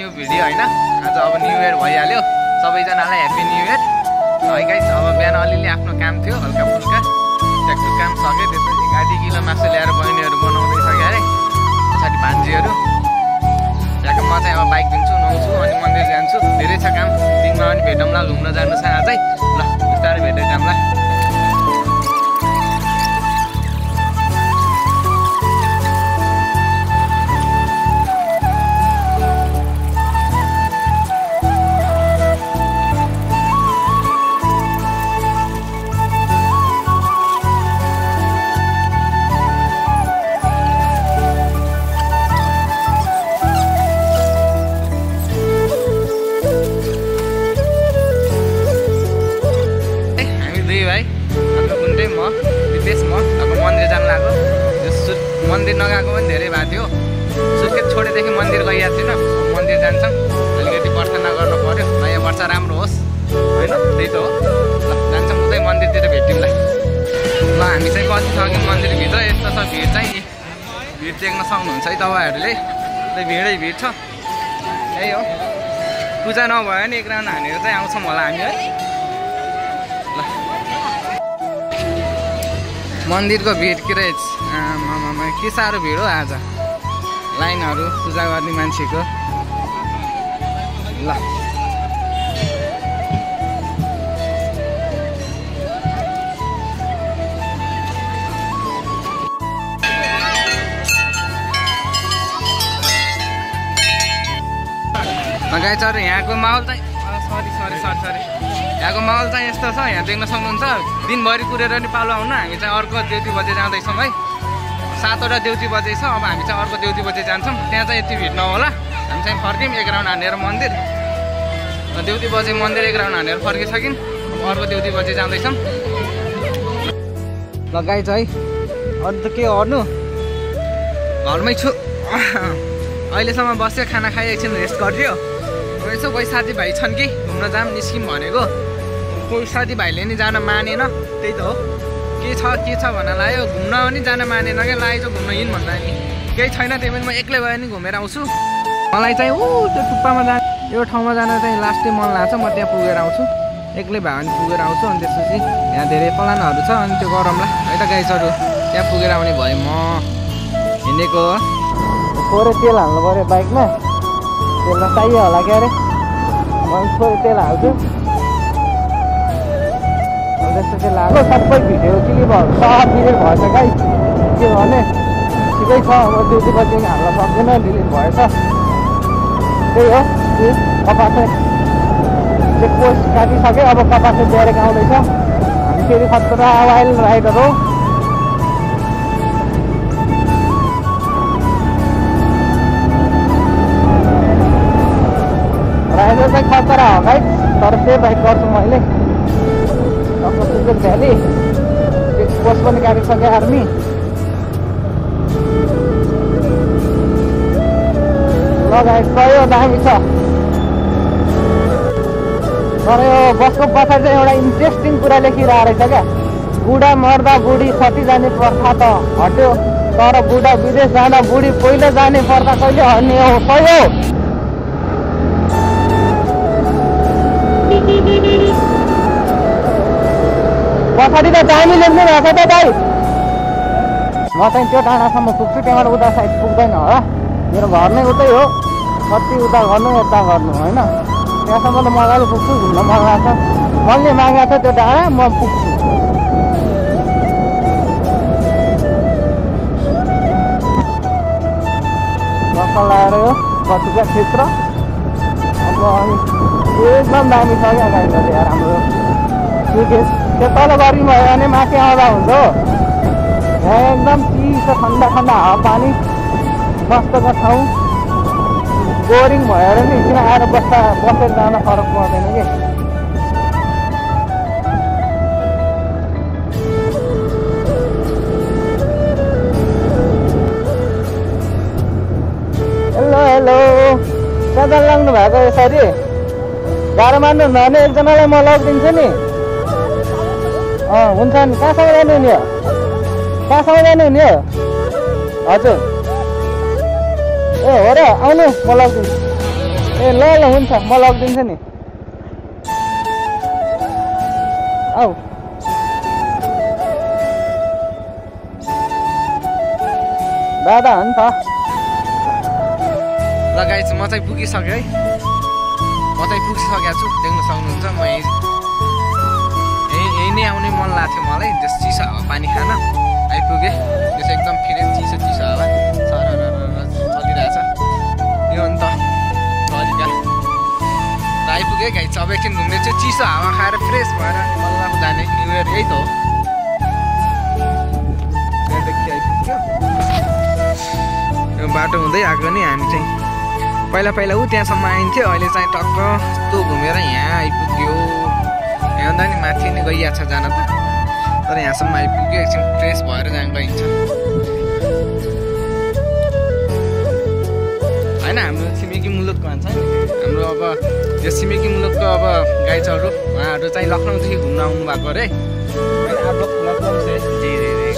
New video हैन। आज अब न्यू इयर भइहाल्यो, सबैजनालाई ह्यापी न्यू इयर है गाइस। अब बिहान अलिअलि आफ्नो काम थियो, हल्का फुल्का ट्याक्टु काम सक्यो। त्यसपछि आधी किलो मासु ल्याएर बहिनीहरू बनाउँदैछ क्या अरे, पछाडि भान्जीहरू। त्यहाँको म चाहिँ अब बाइक दिन्छु, नुहाउँछु अनि मन्दिर जान्छु। धेरै छ काम, दिनमा पनि भेटौँला, घुम्न जानु छ आजै। ल बिस्तारै भेटेर जाउँला। मन्दिर नगएको पनि धेरै भएको थियो। सुर्खेत छोडेदेखि मन्दिर गइरहेको थिएन। मन्दिर जान्छौँ, अलिकति प्रार्थना गर्नु पर्यो, नयाँ वर्ष राम्रो होस् होइन, त्यही त हो। ल जान्छौँ, उतै मन्दिरतिर भेट्यौँला। ल हामी चाहिँ पछि सक्यौँ मन्दिरभित्र। यस्तो छ भिड चाहिँ, भिड देख्न सक्नुहुन्छ है तपाईँहरूले। त्यही भिडै भिड छ, त्यही हो। पूजा नभयो भने एक राउन्ड हानेर चाहिँ आउँछौँ होला हामी है। ल मन्दिरको भिड के रहेछ, के साह्रो भिड हो आज। लाइनहरू पूजा गर्ने मान्छेको। ल गाइजहरू यहाँको माहौल चाहिँ सरी यहाँको माहौल चाहिँ यस्तो छ, यहाँ देख्न सक्नुहुन्छ। दिनभरि कुरेर नि पालो आउनु। हामी चाहिँ अर्को देउती बजे जाँदैछौँ है। 7वटा देउती बजे छ, अब हामी चाहिँ अर्को देउती बजे जान्छौँ। त्यहाँ चाहिँ यति भिड नहोला। हामी चाहिँ फर्क्यौँ एक राउन्ड हानेर मन्दिर। देउती बजे मन्दिर एक राउन्ड हानेर फर्किसक्यौँ। अब अर्को देउती बजे जाँदैछौँ। ल गाइज है, अरू त के गर्नु, घरमै छु अहिलेसम्म बस्यो, खाना खाइ एकछिन रेस्ट गरिदियो। यसो कोही साथीभाइ छन् कि घुम्न जाऊँ निस्किम भनेको, कोही साथीभाइले नि जान मानेन। त्यही त हो, के छ भन्न लाग्यो, घुम्न पनि जान मानेन क्या। लाग्यो घुम्न हिँड भन्दा नि केही छैन, त्यही पनि म एक्लै गए नि घुमेर आउँछु। मलाई चाहिँ त्यो टुप्पामा जाने, यो ठाउँमा जान चाहिँ लास्टै मन लाग्छ। म त्यहाँ पुगेर आउँछु, एक्लै भए पनि पुगेर आउँछु। अनि त्यसपछि यहाँ धेरै प्लानहरू छ, अनि त्यो गरौँला है त गाइजहरू। त्यहाँ पुगेर आउने भयो। म हिँडेको थोरै तेल हाल्नु पऱ्यो बाइकमा, तेल चाहियो होला क्या अरे। म थोरै तेल हाल्छु, त्यस्तो चाहिँ लाग्यो। सबै भिडियो क्लिप भयो, सब डिलिट भएछ गाई। के भने ठिकै छ, अब ड्युटी बजी हाल्न सक्दैन, डिलिट भएछ। त्यही हो, कपासे चेकपोस्ट काटिसक्यो। अब कपासे ब्यारेक आउँदैछ। हामी फेरि खतरा वाइल्ड राइडर हो। राइडर चाहिँ खतरा हो गाई, तर त्यही बाइक गर्छु मैले। सुर्खेत भ्याली चेकपोस्ट पनि काटिसक्यो आर्मी। लगायत गयो, दामी छ। तर यो बसको पछाडि चाहिँ एउटा इन्ट्रेस्टिङ कुरा लेखिरहेको रहेछ क्या। बुढा मर्दा बुढी छटी जाने प्रथा त हट्यो, तर बुढा विदेश जाँदा बुढी पहिलो जाने प्रथा कहिले हट्ने हो? सही हो। पछाडि त दामी लेख्नु भएको छ त भाइ। म चाहिँ त्यो डाँडासम्म पुग्छु, त्यहाँबाट उता साइड पुग्दैन होला। मेरो घर नै उतै हो, कति उता गर्नु यता गर्नु होइन। त्यहाँसम्म त मजाले पुग्छु, घुम्न मन लाग्छ। मैले मागेको छ त्यो डाँडा, म पुग्छु। मसल लगाएर यो बटुका क्षेत्र अब एकदम दामी छ क्या गाईहरू यार हाम्रो सुर्खेत। त्यो तल गरी भयो भने माथि आउँदा हुन्छ हो। यहाँ एकदम चिसो ठन्डा हावापानी बस्दाको ठाउँ। बोरिङ भएर नि किन आएर बसेर जान फरक पर्दैन कि। हेलो कता लाग्नु भएको यसरी? गाह्रो मान्नु भने एकजनालाई म लगिदिन्छु नि। हुन्छ नि। कहाँसम्म जानु हुने हो? कहाँसम्म जानु हुने हो? हजुर ए हो र, आउनु म लगिदिन्छु। ए ल ल हुन्छ म लगिदिन्छु नि आऊ दादा हो नि त ल गाइस म चाहिँ पुगिसकेँ है म चाहिँ पुगिसकेको छु देख्न सक्नुहुन्छ म यही नै आउने मन लाग्थ्यो मलाई जस चिसो हावा पानी खान आइपुगेँ यो चाहिँ एकदम फेरि चिसो हावा चलिरहेछ यो अन्त तरिका र आइपुगेँ गाइस अब एकछिन घुम्ने चाहिँ चिसो हावा खाएर फ्रेस भएर बल्ल जाने न्यु इयर यही त हो यो बाटो हुँदै आएको नि हामी चाहिँ पहिला ऊ त्यहाँसम्म आइन्थ्यो अहिले चाहिँ टक्क यस्तो घुमेर यहाँ आइपुग्यो हेर्दा नि माथि नै गइरहेको छ जान त तर यहाँसम्म आइपुग्यो एकछिन फ्रेस भएर जहाँ गइन्छ होइन हाम्रो छिमेकी मुलुक भन्छ नि हाम्रो अब यो छिमेकी मुलुकको अब गाइजहरू उहाँहरू चाहिँ लखनऊदेखि घुम्न आउनु भएको अरे होइन आप लोग लखनऊ से जी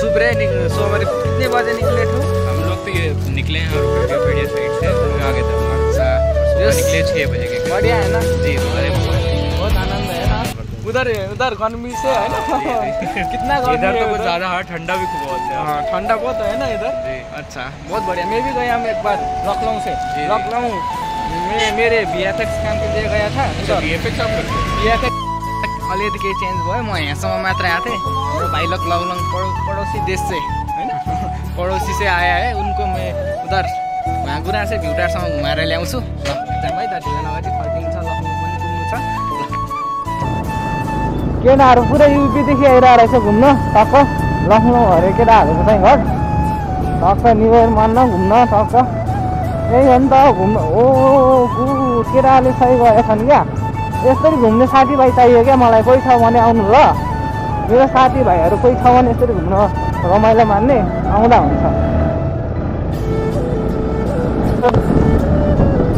सुबह सुबह कितने बजे निकले थे हम लोग तो ये निकले हैं और बढ़िया साइड से आगे तक अच्छा निकले 6 बजे के बढ़िया है ना जी हमारे बहुत आनंद है ना उधर गर्मी से है ना कितना गर्मी इधर तो कुछ ज़्यादा है ठंडा भी बहुत है हाँ ठंडा बहुत है ना इधर अच्छा बहुत बढ़िया मैं भी गया हूँ एक बार लखनऊ से लखनऊ मैं मेरे BFX काम के लिए गया था BFX अलिकति केही चेन्ज भयो म यहाँसम्म मात्र आएको थिएँ मेरो भाइ लोग लखनऊ पड़ोसी देश से होइन पड़ोसी से आया है उनको मैं उधर वहाँ गुरा से भ्युटारसँग घुमाएर ल्याउँछु ल जाम है त ढिला नगरी फर्किन्छ लखनऊ पनि घुम्नु छ केटाहरू पुरै युपीदेखि आइरहेको रहेछ घुम्न टक्क लखनऊ अरे केटाहरूको चाहिँ घर टक्क न्यु इयर मान्न घुम्न टक्क यही हो नि त घुम्नु ओ केटाहरूले सही गरेछन् क्या यसरी घुम्ने साथीभाइ चाहियो क्या मलाई कोही छ भने आउनु ल मेरो साथीभाइहरू कोही छ भने यसरी घुम्न रमाइलो मान्ने आउँदा हुन्छ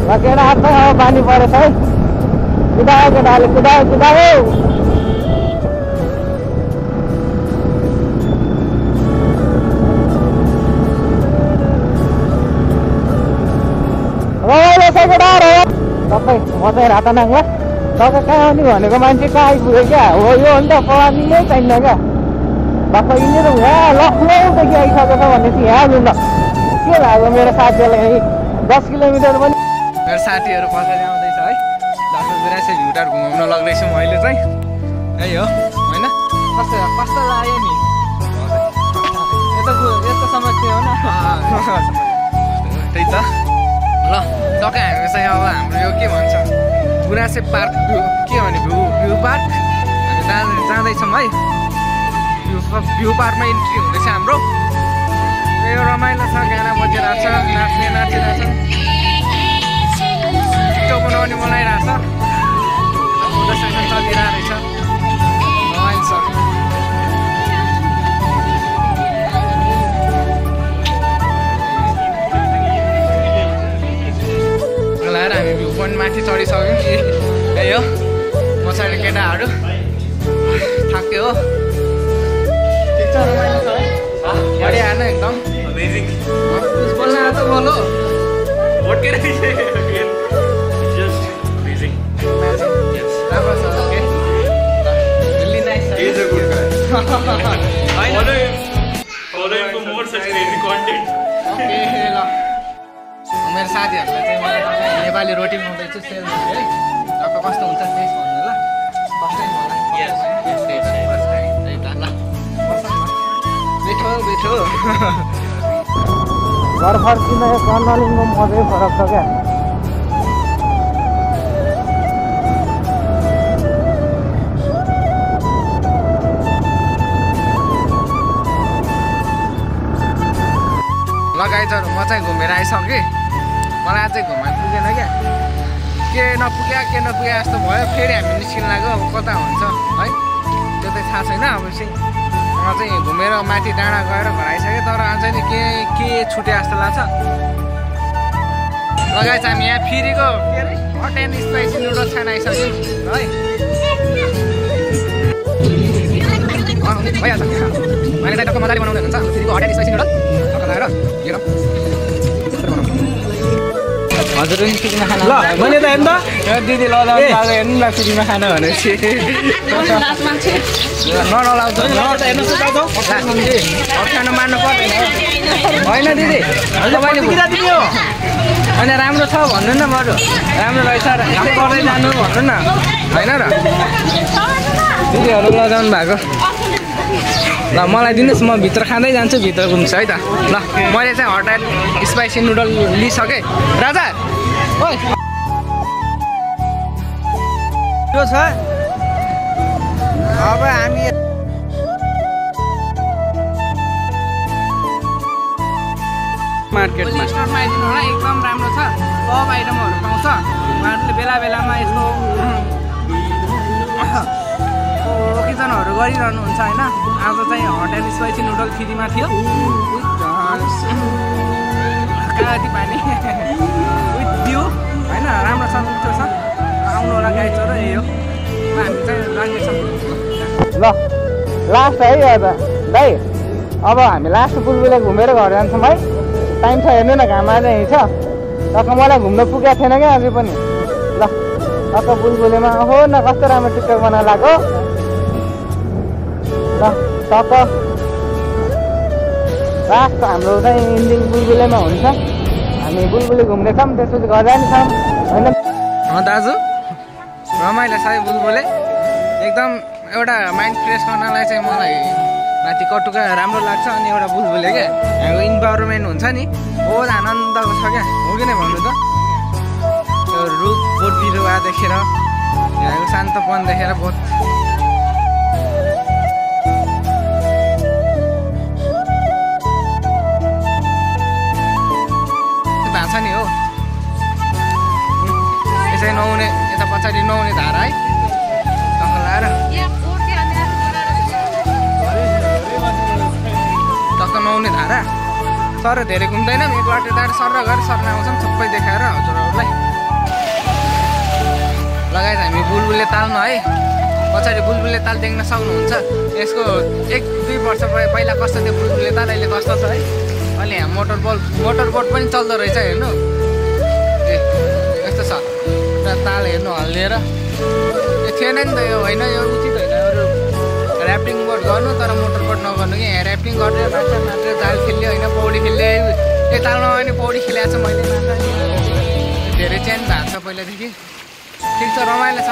ल केटाहरू चाहिँ अब बानी परेछ है कुदायो केटाहरूले कुदायो रमाइलो छ केटाहरू सबै म चाहिँ रातानाङमा तपाईँ कहाँ आउने भनेको मान्छे कहाँ आइपुग्यो क्या हो यो हो नि त पवानी नै चाहिन्न क्या बापा यिनीहरू यहाँ लखनऊदेखि आइसकेछ भनेपछि यहाँ आउनु ल के लाग्यो मेरो साथीहरूलाई यहीँ 10 किलोमिटर पनि मेरो साथीहरू पछाडि आउँदैछ है डाक्टर बिरासे भ्युटार घुमाउन लग्दैछु मैले चाहिँ यही हो होइन कस्तो लाग्यो नि यस्तो समस्या हो न त्यही त ल टक्कै हामी चाहिँ अब हाम्रो यो के भन्छ गुरासे पार्क के भने भ्यू पार्क हामी जाँदैछौँ है भ्यू पार्कमा इन्ट्री हुँदैछ हाम्रो यो रमाइलो छ गाना बजिरहेको छ नाचिरहेछ छिटो बनाउने बनाइरहेछ फोटो सेसन चलिरहेको रहेछ रमाइलो छ लगाएर हामी भ्यू पोइन्ट माथि चढिसक्यौँ यही हो पछाडि केटाहरू थाक्यो हो ठिक छ रमाइलो छ है बढिया आएन एकदम अमेजिङ बोल्न आएको त बोलो what can I say just amazing राम्रो छ okay really nice is a good guy follow him for more such crazy content okay ल मेरो साथीहरूलाई चाहिँ मैले नेपाली रोटी बनाउँदैछु सेल है टक्क कस्तो हुन्छ टेस्ट भन्नु ल फर्स्ट टाइम मलाई बेठो घर फर्किँदा यो कर्णालीको मजै फरक छ क्या लगाइजहरू म चाहिँ घुमेर आइसकेँ मलाई अझै घुमाइ पुगेन क्या के नपुग्या जस्तो भयो फेरि हामी निस्किन लाग्यो अब कता हुन्छ है त्यो चाहिँ थाहा छैन अब चाहिँ म चाहिँ घुमेर माथि डाँडा गएर घर आइसकेँ तर अझै नि के छुट्यो जस्तो लाग्छ लगाइछ हामी यहाँ फेरिको के अरे हट एन्ड स्पाइसी नुडल्स खान आइसक्यौँ है भइहाल्छ मैले चाहिँ टक्क मजाले बनाउँदै हुन्छ फेरिको हट एन्ड स्पाइसी नुडल टक्क लगाएर हेर हजुर पनि फ्रीमा खाना ल मैले त हेर्नु त दिदी ल हेर्नु न फ्रीमा खाना भनेपछि नलाउँछ अप्ठ्यारो मान्नु पर्दैन होइन दिदी तपाईँले होइन राम्रो छ भन्नु न बरु राम्रो रहेछ यस्तै गर्दै जानु भन्नु न होइन र दिदीहरू लजाउनु भएको ल मलाई दिनुहोस् म भित्र खाँदै जान्छु भित्र घुम्छु है त ल मैले चाहिँ हट एन्ड स्पाइसी नुडल लिइसकेँ राजा ओइ त्यो छ अब हामी मार्केटमा स्टोरमा आइदिनु होला एकदम राम्रो छ सब आइटमहरू पाउँछ उहाँहरूले बेला बेलामा यस्तो ओकेजनहरू गरिरहनुहुन्छ होइन आज चाहिँ हट एन्ड स्पाइसी नुडल फ्रीमा थियो कागती पानी विथ भ्यू होइन राम्रो छ मिठो छ आउनु होला गाइडहरू यही हो हामी चाहिँ लाग्नेछौँ ल लास्ट है अब दाइ अब हामी लास्ट बुलबुले घुमेर घर जान्छौँ है टाइम छ हेर्नु न घाम आएर हिँड्छ टक्क मलाई घुम्न पुगेको थिएन क्या अझै पनि ल टक्क बुलबुलेमा हो न कस्तो राम्रो टिकटक बनाएर लगाएको ल टक्क लास्ट हाम्रो चाहिँ इन्डिङ बुलबुलेमा हुन्छ हामी बुलबुले घुम्नेछौँ त्यसपछि घर जानेछौँ होइन दाजु रमाइलो छ है बुलबुले एकदम एउटा माइन्ड फ्रेस गर्नलाई चाहिँ मलाई माथि कटुका राम्रो लाग्छ अनि एउटा बुलबुले क्या यहाँको इन्भाइरोमेन्ट हुन्छ नि बहुत आनन्दको छ क्या हो कि नै भन्नु त त्यो रुख बोट बिरुवा देखेर यहाँको शान्तपन देखेर बहुत भएको छ नि हो यसै नहुने यता पछाडि नहुने धारा है लाएर टक्क नहुने धारा सर धेरै घुम्दैन एक बाटोदार सर गरेर सर्न आउँछन् सबै देखाएर हजुरहरूलाई लगायत हामी बुलबुले तालमा है पछाडि बुलबुले ताल देख्न सक्नुहुन्छ यसको 1-2 वर्ष पहिला कस्तो थियो बुलबुले ताल अहिले कस्तो छ है अहिले यहाँ मोटर बोट पनि चल्दो रहेछ हेर्नु ए यस्तो छ ताल हेर्नु हल्लिएर यो थिएन नि त यो होइन यो उचित होइन अरू ऱ्याफ्टिङ बोट गर्नु तर मोटर बोट नगर्नु कि यहाँ ऱ्याफ्टिङ गरेर मात्र ताल खेल्ने होइन पौडी खेल्ने यो तालमा पनि पौडी खेलेको छु मैले मात्र धेरै चेन्ज भएको छ पहिलादेखि ठिक छ रमाइलो छ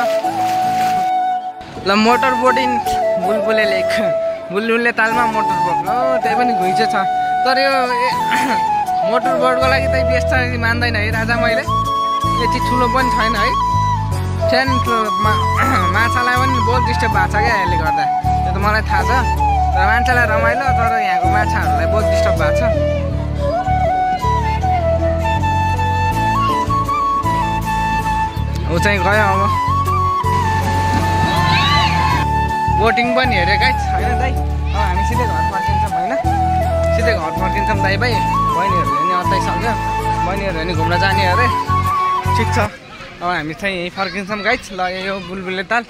ल मोटर बोटिङ बुलबुले तालमा मोटर बोट हो त्यही पनि घुइँचो छ तर यो मोटर बोटको लागि चाहिँ बेस्ट मान्दैन है राजा मैले यति ठुलो पनि छैन है सानो माछालाई पनि बहुत डिस्टर्ब भएको छ क्या यसले गर्दा त्यो त मलाई थाहा छ तर मान्छेलाई रमाइलो तर यहाँको माछाहरूलाई बहुत डिस्टर्ब भएको छ ऊ चाहिँ गयो अब बोटिङ पनि हेरेँ गाइस होइन दाइ अब हामी सिधै घर फर्किन्छौँ होइन सिधै घर फर्किन्छौँ दाइ भाइ बहिनीहरूले नि अत्ताइसक्छ बहिनीहरू नि घुम्न जाने अरे ठिक छ अब हामी चाहिँ यहीँ फर्किन्छौँ गाइस ल यो बुलबुले ताल